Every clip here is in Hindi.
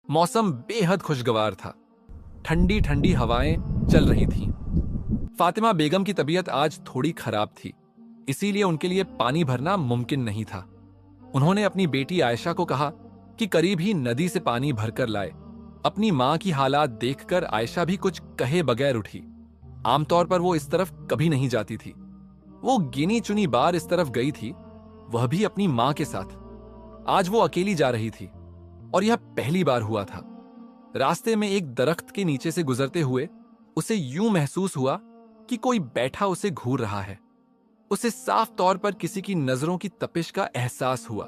मौसम बेहद खुशगवार था। ठंडी ठंडी हवाएं चल रही थीं। फातिमा बेगम की तबीयत आज थोड़ी खराब थी, इसीलिए उनके लिए पानी भरना मुमकिन नहीं था। उन्होंने अपनी बेटी आयशा को कहा कि करीब ही नदी से पानी भरकर लाए। अपनी मां की हालात देखकर आयशा भी कुछ कहे बगैर उठी। आमतौर पर वो इस तरफ कभी नहीं जाती थी। वो गिनी चुनी बार इस तरफ गई थी, वह भी अपनी मां के साथ। आज वो अकेली जा रही थी और यह पहली बार हुआ था। रास्ते में एक दरख्त के नीचे से गुजरते हुए उसे यूं महसूस हुआ कि कोई बैठा उसे घूर रहा है। उसे साफ तौर पर किसी की नजरों की तपिश का एहसास हुआ।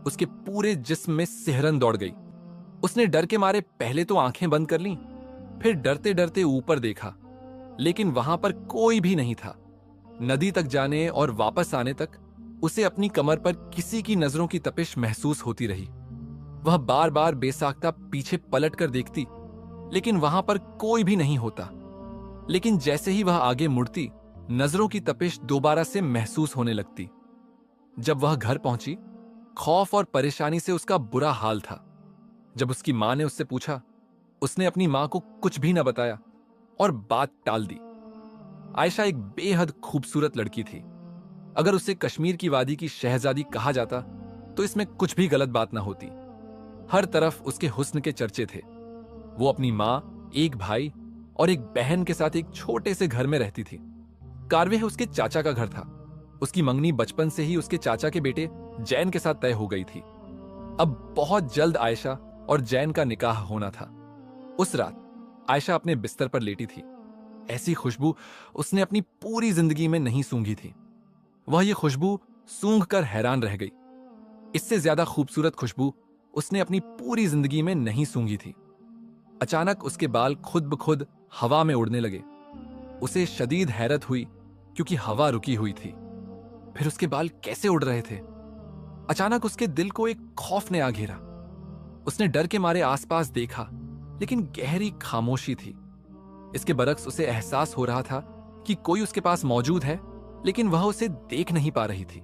उसके पूरे जिस्म में सिहरन दौड़ गई। उसने डर के मारे पहले तो आंखें बंद कर लीं, फिर डरते डरते ऊपर देखा, लेकिन वहां पर कोई भी नहीं था। नदी तक जाने और वापस आने तक उसे अपनी कमर पर किसी की नजरों की तपिश महसूस होती रही। वह बार बार बेसाख्ता पीछे पलट कर देखती, लेकिन वहां पर कोई भी नहीं होता। लेकिन जैसे ही वह आगे मुड़ती, नजरों की तपिश दोबारा से महसूस होने लगती। जब वह घर पहुंची, खौफ और परेशानी से उसका बुरा हाल था। जब उसकी मां ने उससे पूछा, उसने अपनी मां को कुछ भी न बताया और बात टाल दी। आयशा एक बेहद खूबसूरत लड़की थी। अगर उसे कश्मीर की वादी की शहजादी कहा जाता तो इसमें कुछ भी गलत बात न होती। हर तरफ उसके हुस्न के चर्चे थे। वो अपनी मां, एक भाई और एक बहन के साथ एक छोटे से घर में रहती थी। कारवेह उसके चाचा का घर था। उसकी मंगनी बचपन से ही उसके चाचा के बेटे जैन के साथ तय हो गई थी। अब बहुत जल्द आयशा और जैन का निकाह होना था। उस रात आयशा अपने बिस्तर पर लेटी थी। ऐसी खुशबू उसने अपनी पूरी जिंदगी में नहीं सूंघी थी। वह ये खुशबू सूंघ कर हैरान रह गई। इससे ज्यादा खूबसूरत खुशबू उसने अपनी पूरी जिंदगी में नहीं सूंघी थी। अचानक उसके बाल खुद ब खुद हवा में उड़ने लगे। उसे शदीद हैरत हुई क्योंकि हवा रुकी हुई थी। फिर उसके बाल कैसे उड़ रहे थे? अचानक उसके दिल को एक खौफ ने आ घेरा। उसने डर के मारे आसपास देखा, लेकिन गहरी खामोशी थी। इसके बरक्स उसे एहसास हो रहा था कि कोई उसके पास मौजूद है, लेकिन वह उसे देख नहीं पा रही थी।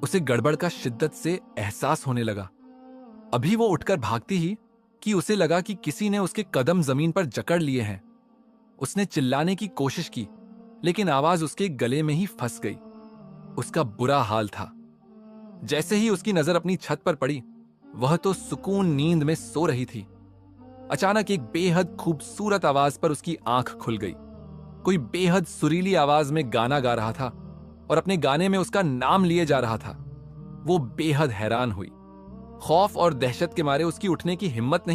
उसे गड़बड़ का शिद्दत से एहसास होने लगा। अभी वो उठकर भागती ही कि उसे लगा कि किसी ने उसके कदम जमीन पर जकड़ लिए हैं। उसने चिल्लाने की कोशिश की, लेकिन आवाज उसके गले में ही फंस गई। उसका बुरा हाल था। जैसे ही उसकी नजर अपनी छत पर पड़ी, वह तो सुकून नींद में सो रही थी। अचानक एक बेहद खूबसूरत आवाज पर उसकी आंख खुल गई। कोई बेहद सुरीली आवाज में गाना गा रहा था और अपने गाने में उसका नाम लिए जा रहा था। वो बेहद हैरान हुई। खौफ और दहशत के मारे उसकी उठने की हिम्मत नहीं